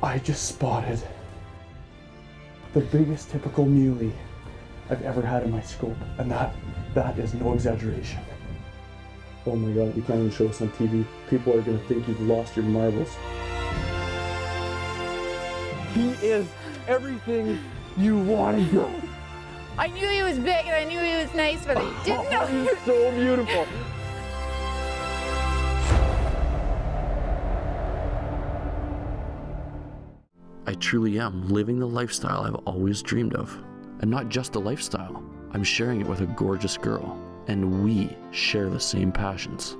I just spotted the biggest typical muley I've ever had in my scope, and that is no exaggeration. Oh my god, you can't even show us on TV. People are gonna think you've lost your marbles. He is everything you wanted, girl. I knew he was big and I knew he was nice, but I didn't know he was so beautiful. I truly am living the lifestyle I've always dreamed of. And not just a lifestyle, I'm sharing it with a gorgeous girl, and we share the same passions.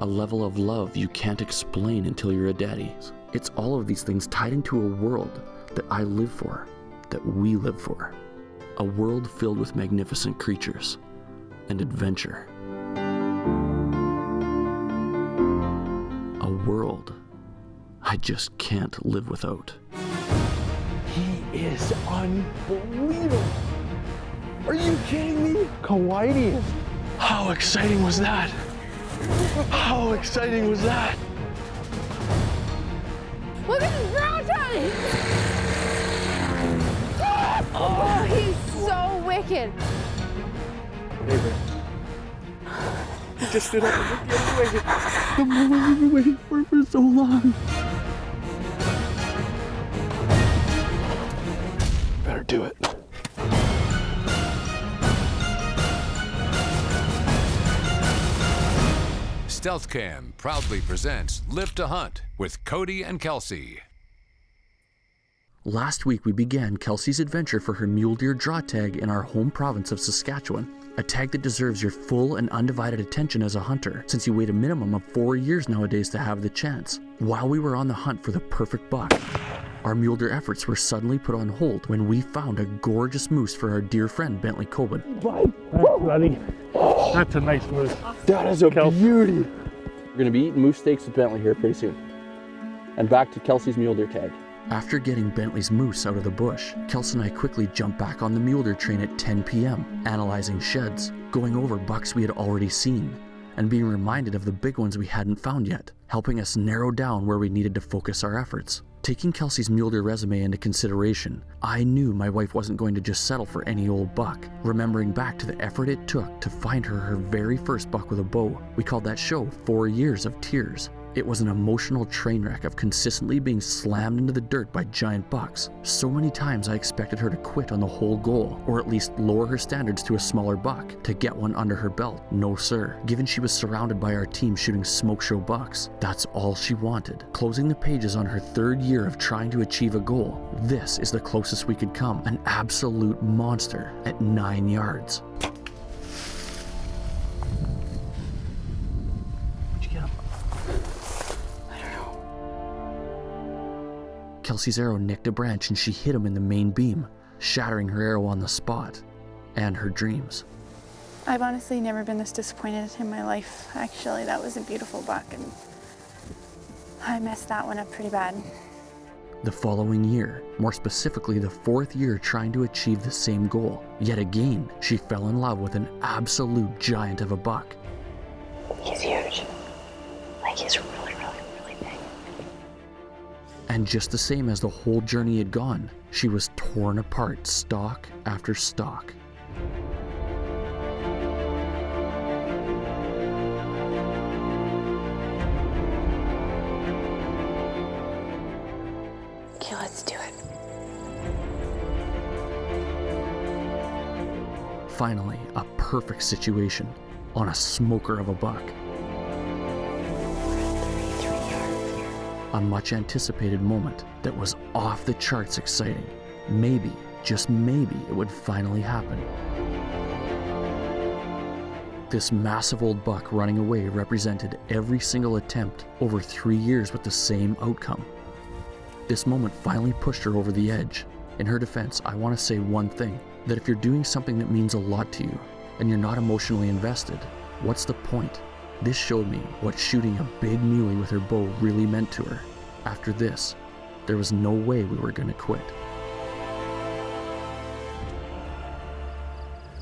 A level of love you can't explain until you're a daddy. It's all of these things tied into a world that I live for, that we live for. A world filled with magnificent creatures and adventure. A world I just can't live without. He is unbelievable. Are you kidding me? Kawaii. How exciting was that? How exciting was that? Look at his brown tongue! Oh, he's so wicked. Neighbor. He just stood up and looked the other way. The moment we've been waiting for so long. Better do it. Stealth Cam proudly presents Live to Hunt with Cody and Kelsy. Last week we began Kelsey's adventure for her mule deer draw tag in our home province of Saskatchewan. A tag that deserves your full and undivided attention as a hunter, since you wait a minimum of 4 years nowadays to have the chance. While we were on the hunt for the perfect buck, our mule deer efforts were suddenly put on hold when we found a gorgeous moose for our dear friend Bentley Coben. Thanks, buddy. That's a nice moose. That is a beauty. We're gonna be eating moose steaks with Bentley here pretty soon. And back to Kelsey's mule deer tag. After getting Bentley's moose out of the bush, Kelsey and I quickly jumped back on the mule deer train at 10 p.m., analyzing sheds, going over bucks we had already seen, and being reminded of the big ones we hadn't found yet, helping us narrow down where we needed to focus our efforts. Taking Kelsey's mule deer resume into consideration, I knew my wife wasn't going to just settle for any old buck. Remembering back to the effort it took to find her very first buck with a bow, we called that show 4 Years of Tears. It was an emotional train wreck of consistently being slammed into the dirt by giant bucks. So many times I expected her to quit on the whole goal, or at least lower her standards to a smaller buck, to get one under her belt. No sir. Given she was surrounded by our team shooting smoke show bucks, that's all she wanted. Closing the pages on her 3rd year of trying to achieve a goal, this is the closest we could come. An absolute monster at 9 yards. Kelsey's arrow nicked a branch and she hit him in the main beam, shattering her arrow on the spot, and her dreams. I've honestly never been this disappointed in my life. Actually, that was a beautiful buck, and I messed that one up pretty bad. The following year, more specifically the 4th year trying to achieve the same goal, yet again, she fell in love with an absolute giant of a buck. He's huge. Like, he's really big. And just the same as the whole journey had gone, she was torn apart stalk after stalk. Okay, let's do it. Finally, a perfect situation on a smoker of a buck. A much anticipated moment that was off the charts exciting. Maybe, just maybe, it would finally happen. This massive old buck running away represented every single attempt over 3 years with the same outcome. This moment finally pushed her over the edge. In her defense, I want to say one thing, that if you're doing something that means a lot to you, and you're not emotionally invested, what's the point? This showed me what shooting a big muley with her bow really meant to her. After this, there was no way we were going to quit.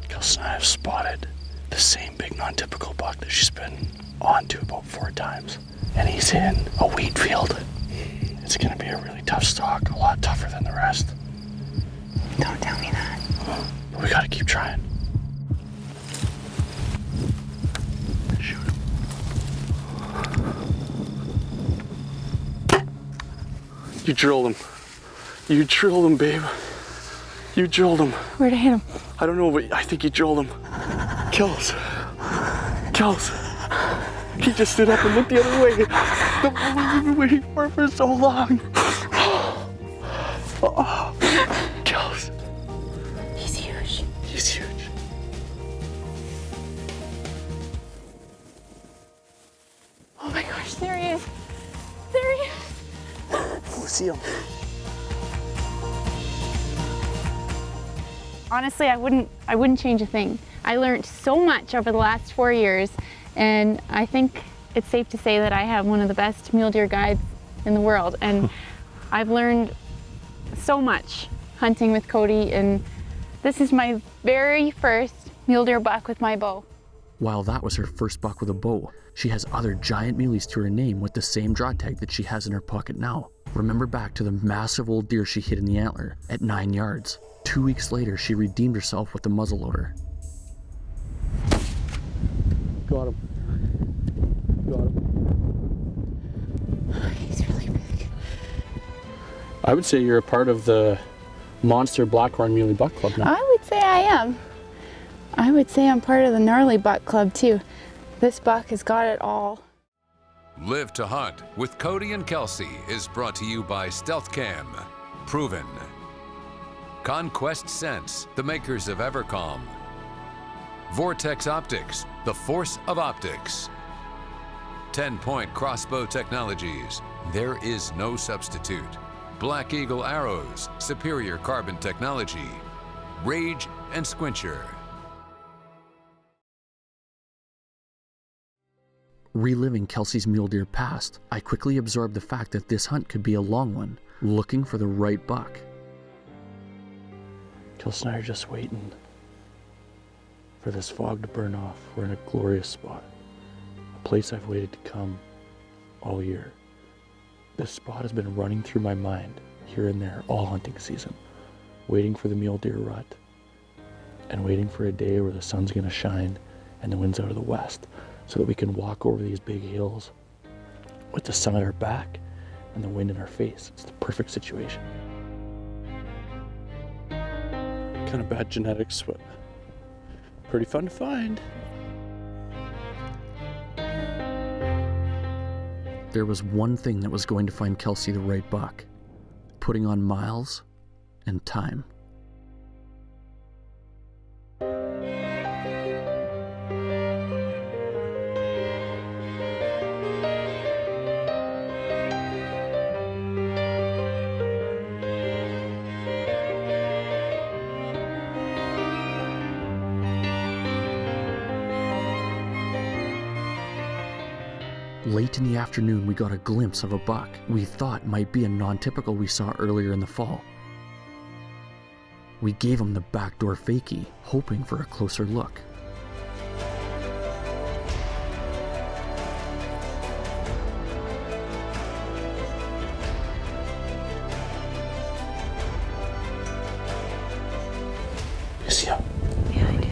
Kelsey and I have spotted the this same big non-typical buck that she's been on to about 4 times. And he's in a wheat field. It's gonna be a really tough stock, a lot tougher than the rest. Don't tell me that. But we gotta keep trying. Shoot him. You drilled him. You drilled him, babe. You drilled him. Where'd I hit him? I don't know, but I think you drilled him. Kels. Kels. He just stood up and looked the other way. The one we've been waiting for so long. Oh, Kels. He's huge. He's huge. Oh my gosh, there he is. There he is. We'll see him. Honestly, I wouldn't change a thing. I learned so much over the last 4 years, and I think it's safe to say that I have one of the best mule deer guides in the world. And I've learned so much hunting with Cody, and this is my very first mule deer buck with my bow. While that was her first buck with a bow, she has other giant muleys to her name with the same draw tag that she has in her pocket now. Remember back to the massive old deer she hit in the antler at 9 yards. 2 weeks later, she redeemed herself with the muzzleloader. Got him. Got him. He's really big. I would say you're a part of the Monster Blackhorn Muley Buck Club now. I would say I am. I would say I'm part of the Gnarly Buck Club too. This buck has got it all. Live to Hunt with Cody and Kelsey is brought to you by StealthCam, Proven. Conquest Sense, the makers of Evercalm. Vortex Optics, the force of optics. 10-Point Crossbow Technologies, there is no substitute. Black Eagle Arrows, superior carbon technology. Rage and Squincher. Reliving Kelsey's mule deer past, I quickly absorbed the fact that this hunt could be a long one, looking for the right buck. Kelsey and I are just waiting for this fog to burn off. We're in a glorious spot, a place I've waited to come all year. This spot has been running through my mind here and there all hunting season, waiting for the mule deer rut and waiting for a day where the sun's gonna shine and the wind's out of the west so that we can walk over these big hills with the sun at our back and the wind in our face. It's the perfect situation. Kind of bad genetics, but pretty fun to find. There was one thing that was going to find Kelsey the right buck: putting on miles and time. Late in the afternoon, we got a glimpse of a buck we thought might be a non-typical we saw earlier in the fall. We gave him the backdoor fakie, hoping for a closer look. You see him? Yeah, I do.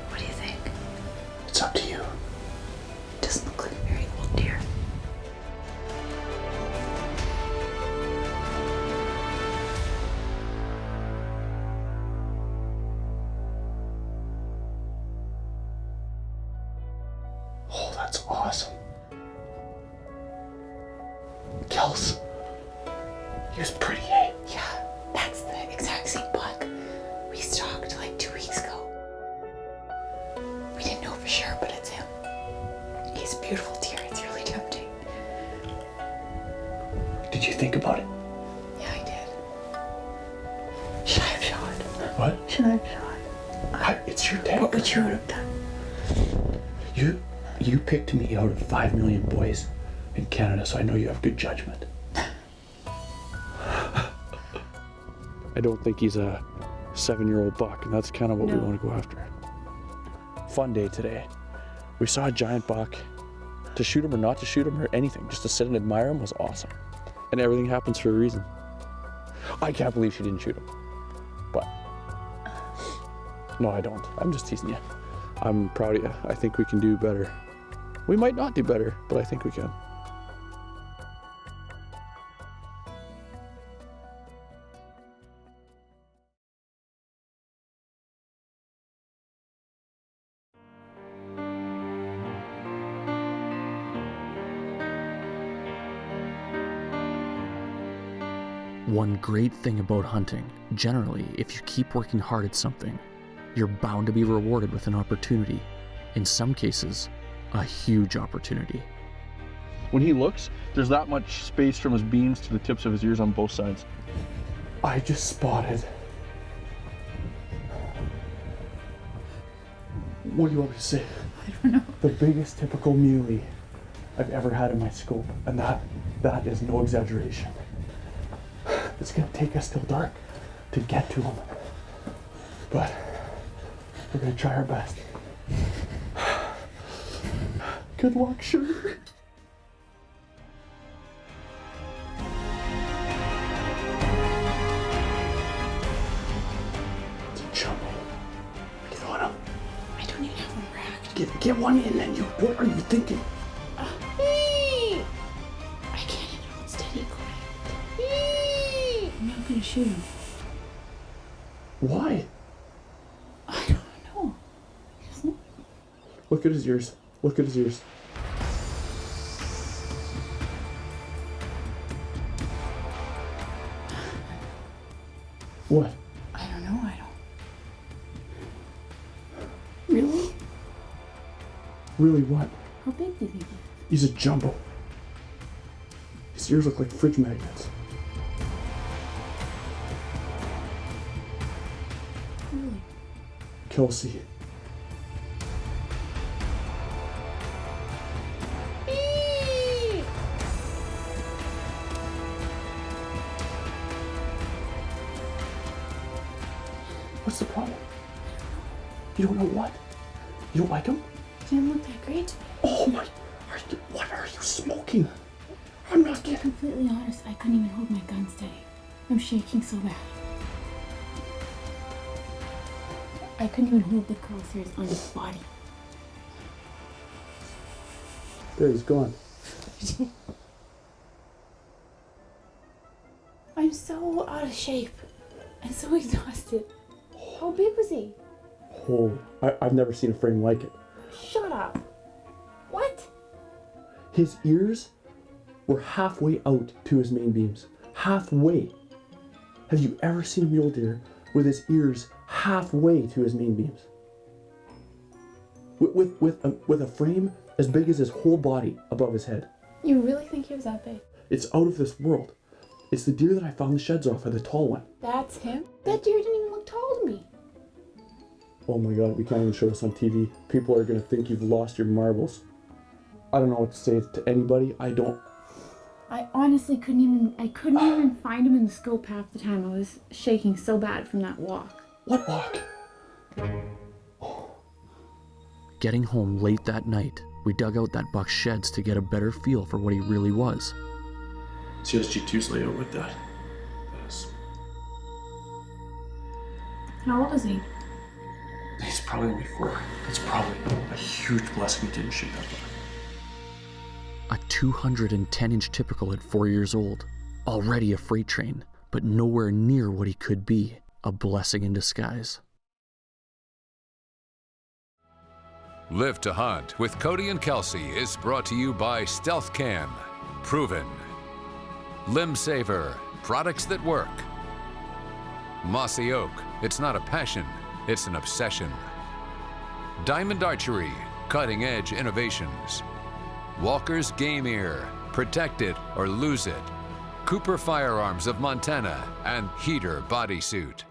What do you think? It's up to you. Doesn't look like a very old deer. Oh, that's awesome. Kels, he was pretty, eh? Yeah, that's the exact same buck we stalked like 2 weeks ago. We didn't know for sure, but it's him. He's a beautiful deer. It's really tempting. Did you think about it? Yeah, I did. Should I have shot? What? Should I have shot? It's your day. What would you have done? You picked me out of 5 million boys in Canada, so I know you have good judgment. I don't think he's a 7-year-old buck, and that's kind of what we want to go after. Fun day today. We saw a giant buck. To shoot him or not to shoot him or anything, just to sit and admire him was awesome. And everything happens for a reason. I can't believe she didn't shoot him. But, no, I don't. I'm just teasing you. I'm proud of you. I think we can do better. We might not do better, but I think we can. One great thing about hunting, generally, if you keep working hard at something, you're bound to be rewarded with an opportunity. In some cases, a huge opportunity. When he looks, there's that much space from his beams to the tips of his ears on both sides. I just spotted. What do you want me to say? I don't know. The biggest typical muley I've ever had in my scope, and that is no exaggeration. It's gonna take us till dark to get to him, but we're gonna try our best. Good luck, sugar. It's a jumbo. Get on him. I don't even have one racked. Get one in, and what are you thinking? I can't even hold steady, Cody. I'm not gonna shoot him. Why? I don't know. He doesn't. Look at his ears. Look at his ears. What? I don't know. Really? Really what? How big do you think he is? He's a jumbo. His ears look like fridge magnets. Really? Kelsy. What's the problem? You don't know what? You don't like him? He didn't look that great to me. Oh my, what are you smoking? I'm not To be kidding. completely honest, I couldn't even hold my gun steady. I'm shaking so bad. I couldn't even hold the crosshairs on his body. There, he's gone. I'm so out of shape and so exhausted. How big was he? Oh, I've never seen a frame like it. Shut up. What? His ears were halfway out to his main beams. Halfway. Have you ever seen a mule deer with his ears halfway to his main beams? With a frame as big as his whole body above his head. You really think he was that big? It's out of this world. It's the deer that I found the sheds off of, the tall one. That's him? That deer didn't even look tall to me. Oh my god, we can't even show this on TV. People are gonna think you've lost your marbles. I don't know what to say to anybody. I honestly couldn't even find him in the scope half the time. I was shaking so bad from that walk. What walk? Getting home late that night, we dug out that buck's sheds to get a better feel for what he really was. CSG2's laid out like that. How old is he? He's probably only 4. It's probably a huge blessing he didn't shoot that buck. A 210-inch typical at 4 years old, already a freight train, but nowhere near what he could be, a blessing in disguise. Live to Hunt with Cody and Kelsy is brought to you by Stealth Cam, Proven, Limb Saver, products that work, Mossy Oak, it's not a passion, it's an obsession, Diamond Archery, cutting-edge innovations, Walker's Game Ear, protect it or lose it, Cooper Firearms of Montana, and Heater Bodysuit.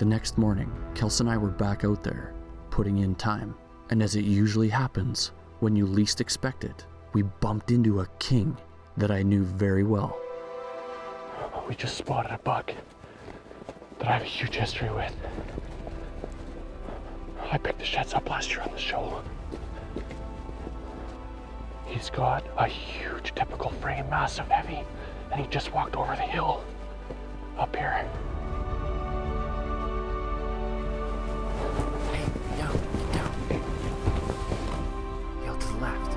The next morning, Kelsy and I were back out there, putting in time. And as it usually happens, when you least expect it, we bumped into a king that I knew very well. We just spotted a buck that I have a huge history with. I picked the sheds up last year on the show. He's got a huge typical frame, massive heavy, and he just walked over the hill up here. Hey, get down. Hill to the left.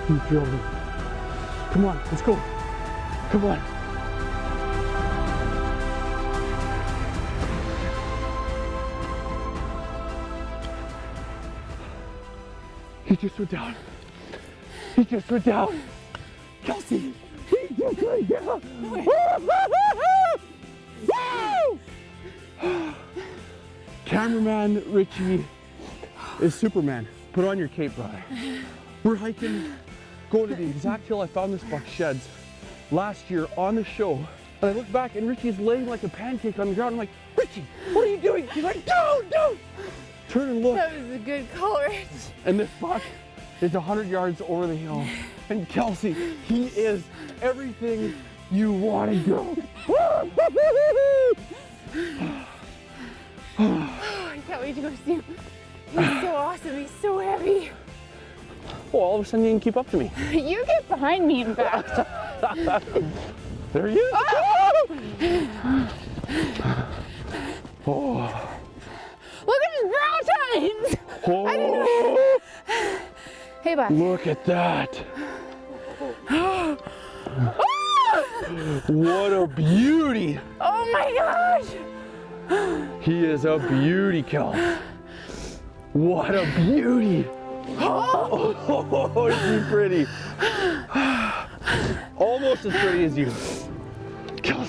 You drilled him. Come on, let's go. Come on. He just went down. He just went down. Kelsy, he just went down. Cameraman Richie is Superman. Put on your cape, brother. We're hiking, going to the exact hill I found this buck's sheds last year on the show. And I look back and Richie's laying like a pancake on the ground. I'm like, Richie, what are you doing? He's like, don't. Turn and look. That was a good call, Rich. And this buck is 100 yards over the hill. And Kelsy, he is everything you want to go. I can't wait to go see him. He's so awesome. He's so heavy. Well, all of a sudden you can keep up to me. You get behind me, in fact. There he is. Oh. Look at his brow tines. Oh. I didn't know. Hey, Buck. Look at that. What a beauty. Oh my gosh. He is a beauty, Kel. What a beauty. Oh, is he pretty? Almost as pretty as you. Kelsy.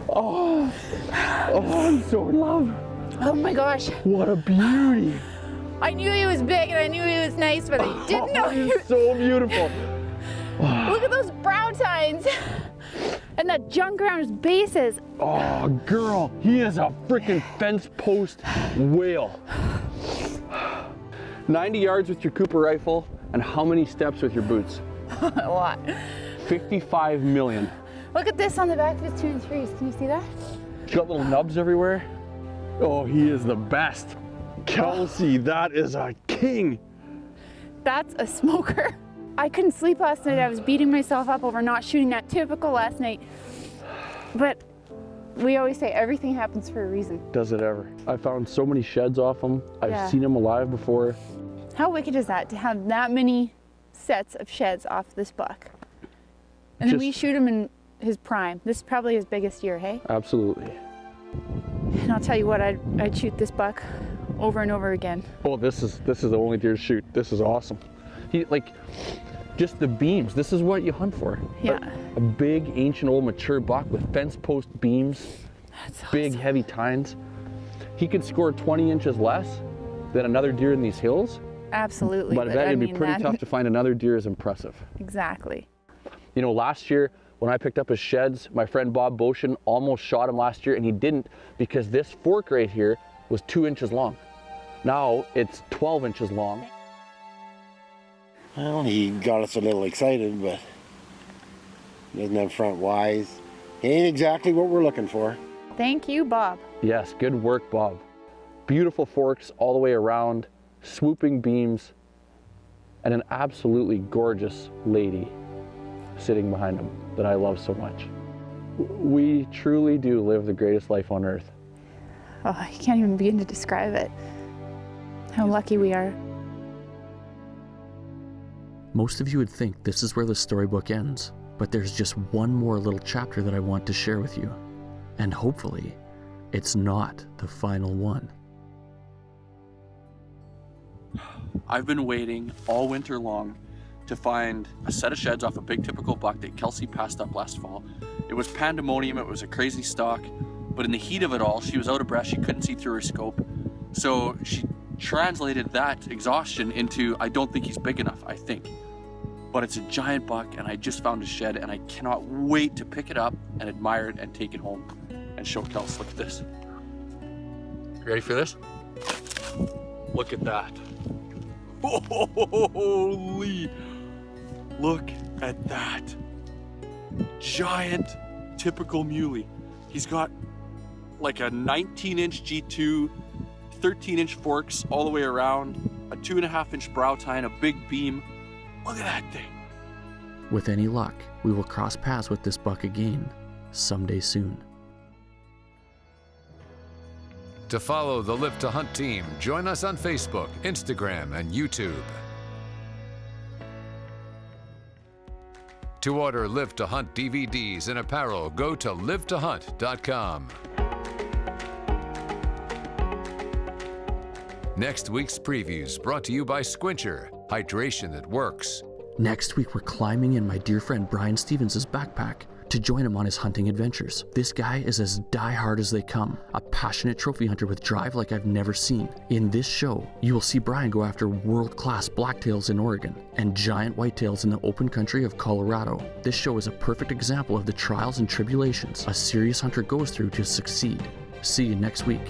Oh, I'm so in love. Oh my gosh. What a beauty. I knew he was big and I knew he was nice, but I didn't know he He's was... so beautiful. Look at those brow tines. And that junk around his bases. Oh, girl, he is a freaking fence post whale. 90 yards with your Cooper rifle, and how many steps with your boots? A lot. 55 million. Look at this on the back of his 2 and 3s. Can you see that? He's got little nubs everywhere. Oh, he is the best. Kelsy, that is a king. That's a smoker. I couldn't sleep last night. I was beating myself up over not shooting that typical last night. But we always say everything happens for a reason. Does it ever? I found so many sheds off him. I've Yeah. seen him alive before. How wicked is that to have that many sets of sheds off this buck? And then we shoot him in his prime. This is probably his biggest year, hey? Absolutely. And I'll tell you what, I'd shoot this buck over and over again. Oh, this is the only deer to shoot. This is awesome. He just the beams. This is what you hunt for. Yeah. A big, ancient, old, mature buck with fence post beams, That's big, awesome. heavy tines. He could score 20 inches less than another deer in these hills. Absolutely. But I bet it'd be pretty that- tough to find another deer as impressive. Exactly. You know, last year when I picked up his sheds, my friend Bob Boshin almost shot him last year, and he didn't because this fork right here was 2 inches long. Now it's 12 inches long. Well, he got us a little excited, but he doesn't have front Ys. He ain't exactly what we're looking for. Thank you, Bob. Yes, good work, Bob. Beautiful forks all the way around, swooping beams, and an absolutely gorgeous lady sitting behind him that I love so much. We truly do live the greatest life on earth. Oh, I can't even begin to describe it. How lucky we are. Most of you would think this is where the storybook ends, but there's just one more little chapter that I want to share with you. And hopefully, it's not the final one. I've been waiting all winter long to find a set of sheds off a big typical buck that Kelsey passed up last fall. It was pandemonium, it was a crazy stalk, but in the heat of it all, she was out of breath, she couldn't see through her scope. So she translated that exhaustion into, I don't think he's big enough, I think. But it's a giant buck, and I just found a shed, and I cannot wait to pick it up and admire it and take it home and show Kels. Look at this. You ready for this? Look at that. Holy! Look at that. Giant, typical muley. He's got like a 19-inch G2, 13-inch forks all the way around, a 2.5-inch brow tine, a big beam. Look at that thing. With any luck, we will cross paths with this buck again someday soon. To follow the Live to Hunt team, join us on Facebook, Instagram, and YouTube. To order Live to Hunt DVDs and apparel, go to livetohunt.com. Next week's previews brought to you by Squincher, hydration that works. Next week, we're climbing in my dear friend Brian Stevens' backpack to join him on his hunting adventures. This guy is as die-hard as they come, a passionate trophy hunter with drive like I've never seen. In this show, you will see Brian go after world-class blacktails in Oregon and giant whitetails in the open country of Colorado. This show is a perfect example of the trials and tribulations a serious hunter goes through to succeed. See you next week.